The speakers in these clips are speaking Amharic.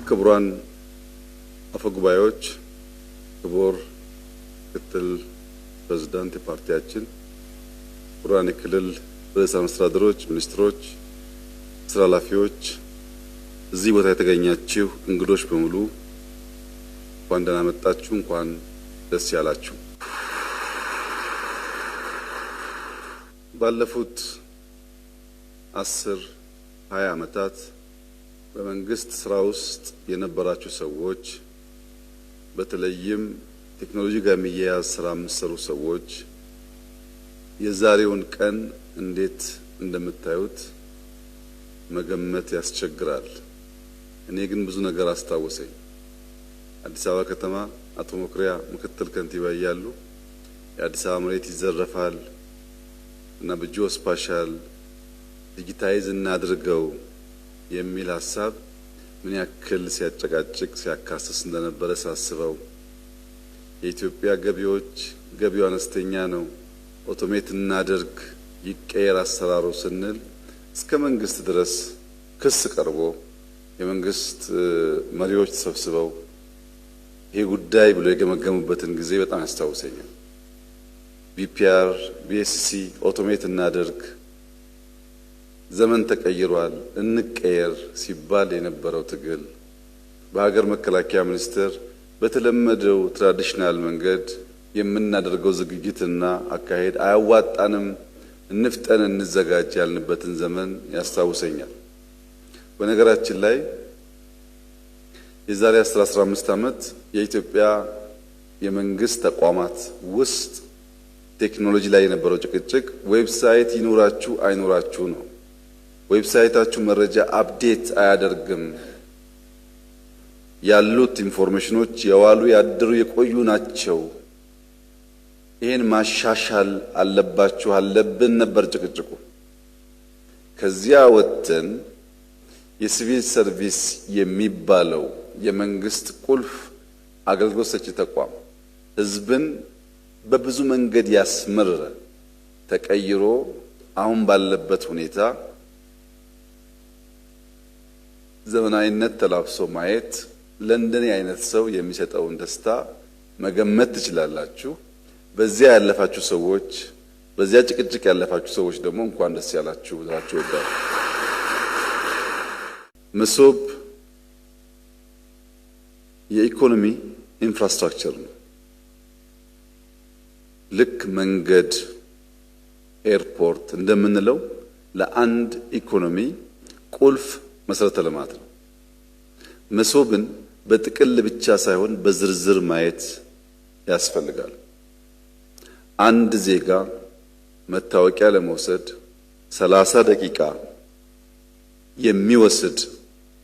ክቡራን አፈጉባኤዎች፣ ክቡር ምክትል ፕሬዝዳንት የፓርቲያችን፣ ክቡራን የክልል ርዕሰ መስተዳድሮች፣ ሚኒስትሮች፣ ስራ ኃላፊዎች፣ እዚህ ቦታ የተገኛችሁ እንግዶች በሙሉ እንኳን ደህና መጣችሁ፣ እንኳን ደስ ያላችሁ። ባለፉት 10-20 ዓመታት በመንግስት ስራ ውስጥ የነበራችሁ ሰዎች በተለይም ቴክኖሎጂ ጋር የሚያያዝ ስራ የምትሰሩ ሰዎች የዛሬውን ቀን እንዴት እንደምታዩት መገመት ያስቸግራል። እኔ ግን ብዙ ነገር አስታወሰኝ። አዲስ አበባ ከተማ አቶ መኩሪያ ምክትል ከንቲባ እያሉ የአዲስ አበባ መሬት ይዘረፋል እና በጂኦ ስፓሻል ዲጂታይዝ እናድርገው የሚል ሀሳብ ምን ያክል ሲያጨቃጭቅ ሲያካስስ እንደነበረ ሳስበው፣ የኢትዮጵያ ገቢው አነስተኛ ነው፣ ኦቶሜት እናድርግ ይቀየር አሰራሩ ስንል እስከ መንግስት ድረስ ክስ ቀርቦ የመንግስት መሪዎች ተሰብስበው ይሄ ጉዳይ ብሎ የገመገሙበትን ጊዜ በጣም ያስታውሰኛል። ቢፒአር፣ ቢኤስሲ ኦቶሜት እናድርግ፣ ዘመን ተቀይሯል፣ እንቀየር ሲባል የነበረው ትግል በሀገር መከላከያ ሚኒስቴር በተለመደው ትራዲሽናል መንገድ የምናደርገው ዝግጅትና አካሄድ አያዋጣንም፣ እንፍጠን፣ እንዘጋጅ ያልንበትን ዘመን ያስታውሰኛል። በነገራችን ላይ የዛሬ 10-15 ዓመት የኢትዮጵያ የመንግስት ተቋማት ውስጥ ቴክኖሎጂ ላይ የነበረው ጭቅጭቅ ዌብሳይት ይኑራችሁ አይኑራችሁ ነው። ዌብሳይታችሁ መረጃ አፕዴት አያደርግም፣ ያሉት ኢንፎርሜሽኖች የዋሉ ያደሩ የቆዩ ናቸው፣ ይሄን ማሻሻል አለባችሁ አለብን ነበር ጭቅጭቁ። ከዚያ ወጥተን የሲቪል ሰርቪስ የሚባለው የመንግስት ቁልፍ አገልግሎት ሰጪ ተቋም ህዝብን በብዙ መንገድ ያስመረረ ተቀይሮ አሁን ባለበት ሁኔታ ዘመናዊነት ተላብሶ ማየት ለእንደኔ አይነት ሰው የሚሰጠውን ደስታ መገመት ትችላላችሁ። በዚያ ያለፋችሁ ሰዎች፣ በዚያ ጭቅጭቅ ያለፋችሁ ሰዎች ደግሞ እንኳን ደስ ያላችሁ ብላችሁ ወዳጅ መሶብ የኢኮኖሚ ኢንፍራስትራክቸር ነው። ልክ መንገድ፣ ኤርፖርት እንደምንለው ለአንድ ኢኮኖሚ ቁልፍ መሰረተ ልማት ነው። መሶብን በጥቅል ብቻ ሳይሆን በዝርዝር ማየት ያስፈልጋል። አንድ ዜጋ መታወቂያ ለመውሰድ 30 ደቂቃ የሚወስድ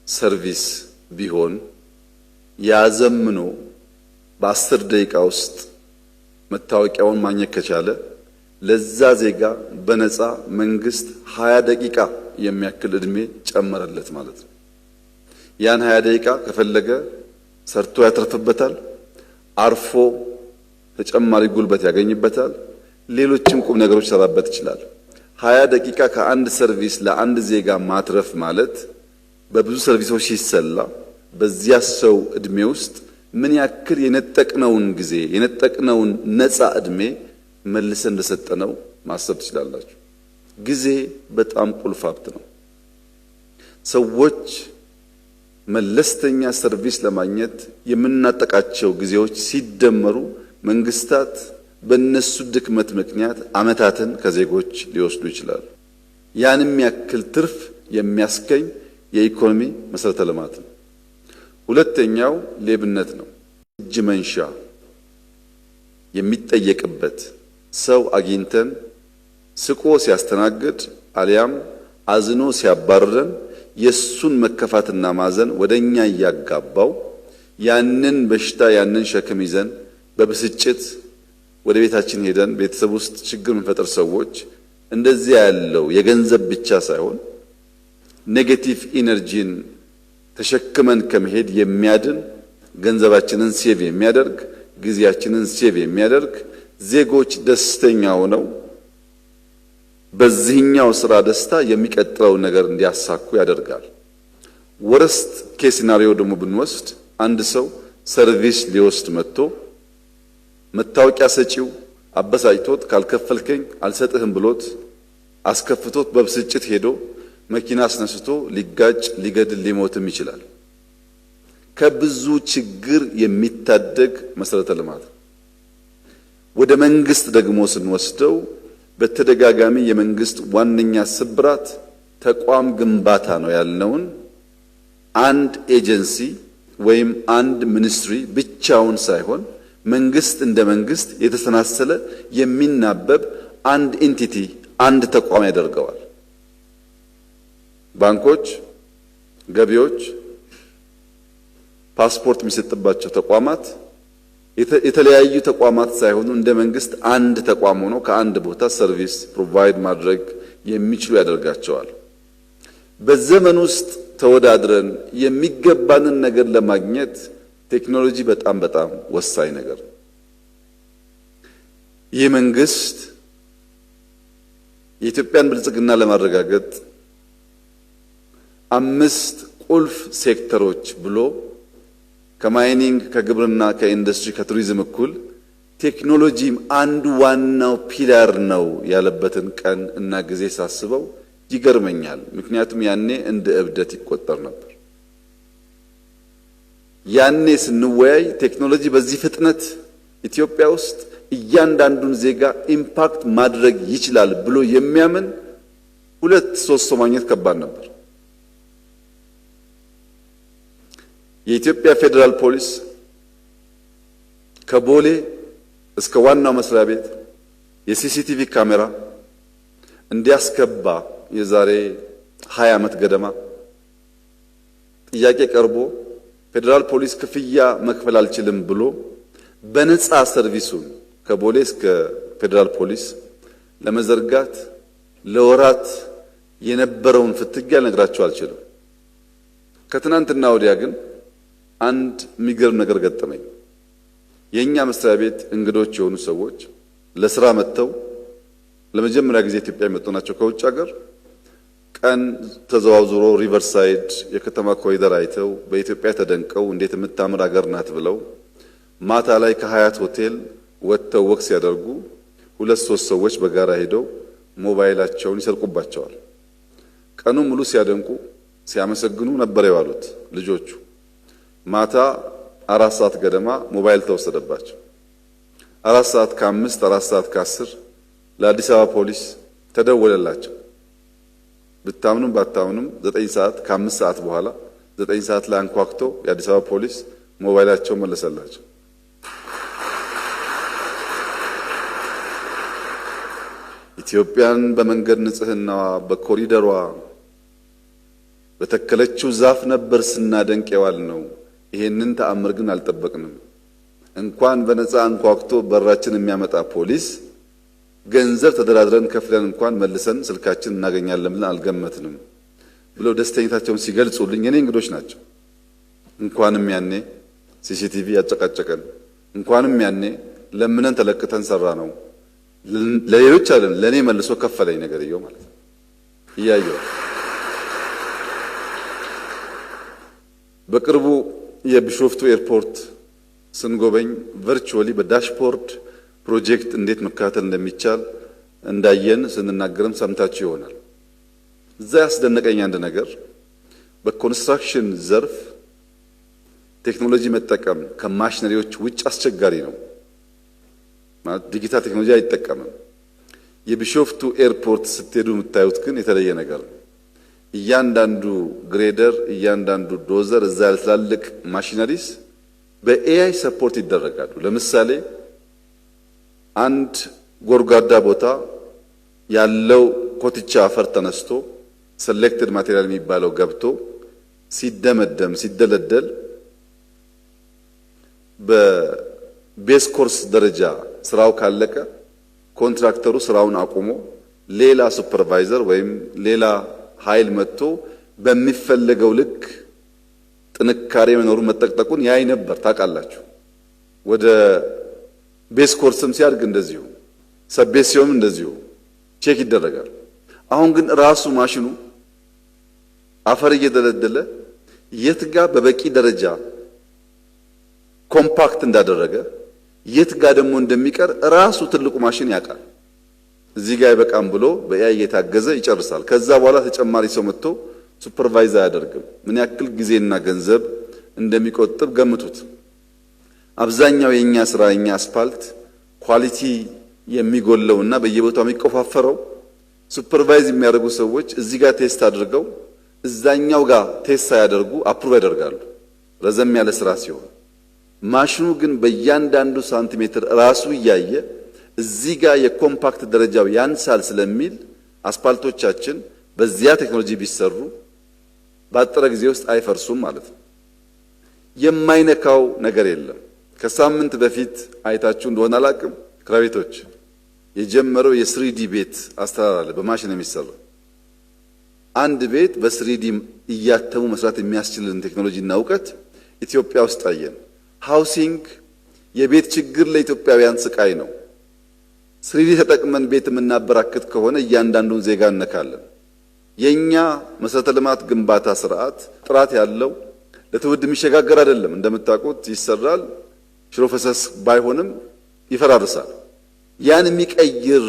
ሰርቪስ ቢሆን ያዘምኖ በ10 ደቂቃ ውስጥ መታወቂያውን ማግኘት ከቻለ ለዛ ዜጋ በነፃ መንግስት 20 ደቂቃ የሚያክል እድሜ ጨመረለት ማለት ነው። ያን 20 ደቂቃ ከፈለገ ሰርቶ ያተርፍበታል፣ አርፎ ተጨማሪ ጉልበት ያገኝበታል፣ ሌሎችም ቁም ነገሮች ሰራበት ይችላል። 20 ደቂቃ ከአንድ ሰርቪስ ለአንድ ዜጋ ማትረፍ ማለት በብዙ ሰርቪሶች ሲሰላ በዚያ ሰው እድሜ ውስጥ ምን ያክል የነጠቅነውን ጊዜ የነጠቅነውን ነፃ እድሜ መልሰን እንደሰጠነው ማሰብ ትችላላችሁ። ጊዜ በጣም ቁልፍ ሀብት ነው። ሰዎች መለስተኛ ሰርቪስ ለማግኘት የምናጠቃቸው ጊዜዎች ሲደመሩ መንግስታት በእነሱ ድክመት ምክንያት አመታትን ከዜጎች ሊወስዱ ይችላሉ። ያንም ያክል ትርፍ የሚያስገኝ የኢኮኖሚ መሰረተ ልማት ነው። ሁለተኛው ሌብነት ነው። እጅ መንሻ የሚጠየቅበት ሰው አግኝተን ስቆ ሲያስተናግድ አሊያም አዝኖ ሲያባርረን የሱን መከፋትና ማዘን ወደኛ እያጋባው ያንን በሽታ ያንን ሸክም ይዘን በብስጭት ወደ ቤታችን ሄደን ቤተሰብ ውስጥ ችግር የምንፈጥር ሰዎች እንደዚህ ያለው የገንዘብ ብቻ ሳይሆን ኔጌቲቭ ኢነርጂን ተሸክመን ከመሄድ የሚያድን ገንዘባችንን ሴቭ የሚያደርግ ጊዜያችንን ሴቭ የሚያደርግ ዜጎች ደስተኛ ሆነው በዚህኛው ስራ ደስታ የሚቀጥለው ነገር እንዲያሳኩ ያደርጋል። ወረስት ኬስ ሲናሪዮ ደግሞ ብንወስድ አንድ ሰው ሰርቪስ ሊወስድ መጥቶ መታወቂያ ሰጪው አበሳጭቶት ካልከፈልከኝ አልሰጥህም ብሎት አስከፍቶት በብስጭት ሄዶ መኪና አስነስቶ ሊጋጭ ሊገድል ሊሞትም ይችላል። ከብዙ ችግር የሚታደግ መሰረተ ልማት። ወደ መንግስት ደግሞ ስንወስደው በተደጋጋሚ የመንግስት ዋነኛ ስብራት ተቋም ግንባታ ነው ያልነውን አንድ ኤጀንሲ ወይም አንድ ሚኒስትሪ ብቻውን ሳይሆን መንግስት እንደ መንግስት የተሰናሰለ የሚናበብ አንድ ኢንቲቲ አንድ ተቋም ያደርገዋል። ባንኮች፣ ገቢዎች፣ ፓስፖርት የሚሰጥባቸው ተቋማት የተለያዩ ተቋማት ሳይሆኑ እንደ መንግስት አንድ ተቋም ሆኖ ከአንድ ቦታ ሰርቪስ ፕሮቫይድ ማድረግ የሚችሉ ያደርጋቸዋል። በዘመን ውስጥ ተወዳድረን የሚገባንን ነገር ለማግኘት ቴክኖሎጂ በጣም ወሳኝ ነገር ነው። ይህ መንግስት የኢትዮጵያን ብልጽግና ለማረጋገጥ 5 ቁልፍ ሴክተሮች ብሎ ከማይኒንግ፣ ከግብርና፣ ከኢንዱስትሪ፣ ከቱሪዝም እኩል ቴክኖሎጂም አንዱ ዋናው ፒላር ነው ያለበትን ቀን እና ጊዜ ሳስበው ይገርመኛል። ምክንያቱም ያኔ እንደ እብደት ይቆጠር ነበር። ያኔ ስንወያይ ቴክኖሎጂ በዚህ ፍጥነት ኢትዮጵያ ውስጥ እያንዳንዱን ዜጋ ኢምፓክት ማድረግ ይችላል ብሎ የሚያምን 2-3 ሰው ማግኘት ከባድ ነበር። የኢትዮጵያ ፌዴራል ፖሊስ ከቦሌ እስከ ዋናው መስሪያ ቤት የሲሲቲቪ ካሜራ እንዲያስገባ የዛሬ 20 ዓመት ገደማ ጥያቄ ቀርቦ ፌዴራል ፖሊስ ክፍያ መክፈል አልችልም ብሎ በነፃ ሰርቪሱን ከቦሌ እስከ ፌዴራል ፖሊስ ለመዘርጋት ለወራት የነበረውን ፍትጊያ ልነግራችሁ አልችልም። ከትናንትና ወዲያ ግን አንድ የሚገርም ነገር ገጠመኝ። የኛ መስሪያ ቤት እንግዶች የሆኑ ሰዎች ለስራ መጥተው ለመጀመሪያ ጊዜ ኢትዮጵያ የመጡ ናቸው ከውጭ ሀገር። ቀን ተዘዋውሮ ሪቨርሳይድ የከተማ ኮሪደር አይተው በኢትዮጵያ ተደንቀው እንዴት የምታምር ሀገር ናት ብለው ማታ ላይ ከሀያት ሆቴል ወጥተው ወክ ሲያደርጉ 2-3 ሰዎች በጋራ ሄደው ሞባይላቸውን ይሰርቁባቸዋል። ቀኑ ሙሉ ሲያደንቁ ሲያመሰግኑ ነበር የዋሉት ልጆቹ። ማታ 4 ሰዓት ገደማ ሞባይል ተወሰደባቸው። 4 ሰዓት ከ5 4 ሰዓት ከ10 ለአዲስ አበባ ፖሊስ ተደወለላቸው። ብታምኑም ባታምኑም 9 ሰዓት ከ5 ሰዓት በኋላ 9 ሰዓት ላይ አንኳኩቶ የአዲስ አበባ ፖሊስ ሞባይላቸው መለሰላቸው። ኢትዮጵያን በመንገድ ንጽህናዋ በኮሪደሯ በተከለችው ዛፍ ነበር ስናደንቅ የዋል ነው። ይሄንን ተአምር ግን አልጠበቅንም። እንኳን በነፃ አንኳኩቶ በራችን የሚያመጣ ፖሊስ ገንዘብ ተደራድረን ከፍለን እንኳን መልሰን ስልካችን እናገኛለን ብለን አልገመትንም ብለው ደስተኝነታቸውን ሲገልጹልኝ የኔ እንግዶች ናቸው። እንኳንም ያኔ ሲሲቲቪ ያጨቃጨቀን፣ እንኳንም ያኔ ለምነን ተለቅተን ሰራ ነው። ለሌሎች አይደለም ለኔ መልሶ ከፈለኝ ነገርየው ማለት ነው። እያየው በቅርቡ የቢሾፍቱ ኤርፖርት ስንጎበኝ ቨርቹዋሊ በዳሽቦርድ ፕሮጀክት እንዴት መከታተል እንደሚቻል እንዳየን ስንናገርም ሰምታችሁ ይሆናል። እዛ ያስደነቀኝ አንድ ነገር በኮንስትራክሽን ዘርፍ ቴክኖሎጂ መጠቀም ከማሽነሪዎች ውጭ አስቸጋሪ ነው። ማለት ዲጂታል ቴክኖሎጂ አይጠቀምም። የቢሾፍቱ ኤርፖርት ስትሄዱ የምታዩት ግን የተለየ ነገር ነው። እያንዳንዱ ግሬደር፣ እያንዳንዱ ዶዘር፣ እዛ ያልትላልቅ ማሽነሪስ በኤአይ ሰፖርት ይደረጋሉ። ለምሳሌ አንድ ጎርጓዳ ቦታ ያለው ኮትቻ አፈር ተነስቶ ሴሌክትድ ማቴሪያል የሚባለው ገብቶ ሲደመደም ሲደለደል በቤስ ኮርስ ደረጃ ስራው ካለቀ ኮንትራክተሩ ስራውን አቁሞ ሌላ ሱፐርቫይዘር ወይም ሌላ ኃይል መጥቶ በሚፈለገው ልክ ጥንካሬ መኖሩን መጠቅጠቁን ያይ ነበር። ታውቃላችሁ። ወደ ቤስ ኮርስም ሲያድግ እንደዚሁ ሰቤስ ሲሆን እንደዚሁ ቼክ ይደረጋል። አሁን ግን ራሱ ማሽኑ አፈር እየደለደለ የት ጋር በበቂ ደረጃ ኮምፓክት እንዳደረገ የት ጋር ደግሞ እንደሚቀር ራሱ ትልቁ ማሽን ያውቃል። እዚህ ጋር ይበቃም ብሎ በኤአይ እየታገዘ ይጨርሳል። ከዛ በኋላ ተጨማሪ ሰው መጥቶ ሱፐርቫይዝ አያደርግም። ምን ያክል ጊዜና ገንዘብ እንደሚቆጥብ ገምቱት። አብዛኛው የኛ ስራ የኛ አስፋልት ኳሊቲ የሚጎለውና በየቦታው የሚቆፋፈረው ሱፐርቫይዝ የሚያደርጉ ሰዎች እዚህ ጋር ቴስት አድርገው እዛኛው ጋር ቴስት ሳያደርጉ አፕሩቭ ያደርጋሉ፣ ረዘም ያለ ስራ ሲሆን። ማሽኑ ግን በእያንዳንዱ ሳንቲሜትር ራሱ እያየ እዚህ ጋር የኮምፓክት ደረጃው ያንሳል ስለሚል አስፓልቶቻችን በዚያ ቴክኖሎጂ ቢሰሩ ባጠረ ጊዜ ውስጥ አይፈርሱም ማለት ነው። የማይነካው ነገር የለም። ከሳምንት በፊት አይታችሁ እንደሆነ አላቅም፣ ክራቤቶች የጀመረው የስሪዲ ቤት አሰራር አለ፣ በማሽን የሚሰራ አንድ ቤት በስሪዲ እያተሙ መስራት የሚያስችልን ቴክኖሎጂና እውቀት ኢትዮጵያ ውስጥ አየን። ሃውሲንግ የቤት ችግር ለኢትዮጵያውያን ስቃይ ነው። ስሪዲ ተጠቅመን ቤት የምናበራክት ከሆነ እያንዳንዱን ዜጋ እነካለን። የኛ መሰረተ ልማት ግንባታ ስርዓት ጥራት ያለው ለትውልድ የሚሸጋገር አይደለም። እንደምታውቁት ይሰራል፣ ሽሮ ፈሰስ ባይሆንም ይፈራርሳል። ያን የሚቀይር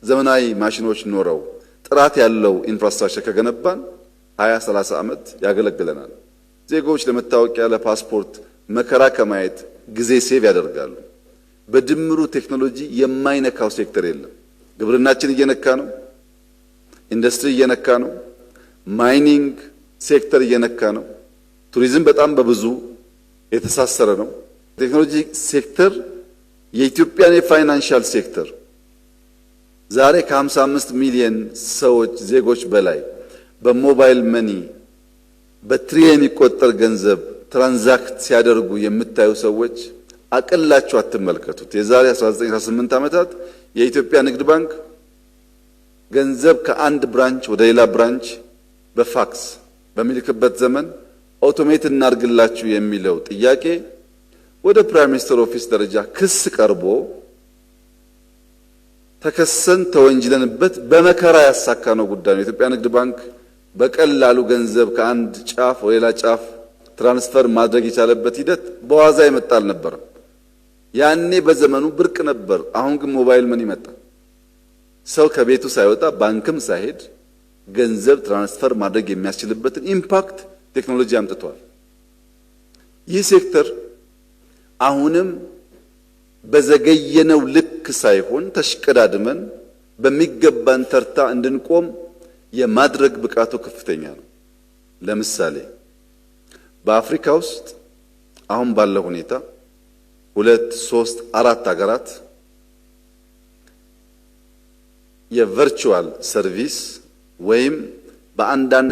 ዘመናዊ ማሽኖች ኖረው ጥራት ያለው ኢንፍራስትራክቸር ከገነባን 20-30 ዓመት ያገለግለናል። ዜጎች ለመታወቂያ ለፓስፖርት መከራ ከማየት ጊዜ ሴቭ ያደርጋሉ። በድምሩ ቴክኖሎጂ የማይነካው ሴክተር የለም። ግብርናችን እየነካ ነው፣ ኢንዱስትሪ እየነካ ነው፣ ማይኒንግ ሴክተር እየነካ ነው፣ ቱሪዝም በጣም በብዙ የተሳሰረ ነው። ቴክኖሎጂ ሴክተር የኢትዮጵያን የፋይናንሻል ሴክተር ዛሬ ከ55 ሚሊዮን ሰዎች ዜጎች በላይ በሞባይል መኒ በትሪሊየን የሚቆጠር ገንዘብ ትራንዛክት ሲያደርጉ የምታዩ ሰዎች አቅላችሁ አትመልከቱት። የዛሬ 1918 ዓመታት የኢትዮጵያ ንግድ ባንክ ገንዘብ ከአንድ ብራንች ወደ ሌላ ብራንች በፋክስ በሚልክበት ዘመን ኦቶሜት እናርግላችሁ የሚለው ጥያቄ ወደ ፕራይም ሚኒስተር ኦፊስ ደረጃ ክስ ቀርቦ ተከሰን ተወንጅለንበት በመከራ ያሳካነው ጉዳይ ነው። የኢትዮጵያ ንግድ ባንክ በቀላሉ ገንዘብ ከአንድ ጫፍ ወደ ሌላ ጫፍ ትራንስፈር ማድረግ የቻለበት ሂደት በዋዛ የመጣ አልነበረም። ያኔ በዘመኑ ብርቅ ነበር። አሁን ግን ሞባይል መኒ መጣ። ሰው ከቤቱ ሳይወጣ ባንክም ሳይሄድ ገንዘብ ትራንስፈር ማድረግ የሚያስችልበትን ኢምፓክት ቴክኖሎጂ አምጥቷል። ይህ ሴክተር አሁንም በዘገየነው ልክ ሳይሆን ተሽቀዳድመን በሚገባን ተርታ እንድንቆም የማድረግ ብቃቱ ከፍተኛ ነው። ለምሳሌ በአፍሪካ ውስጥ አሁን ባለው ሁኔታ 2፣ 3፣ 4 ሀገራት የቨርቹዋል ሰርቪስ ወይም በአንዳንድ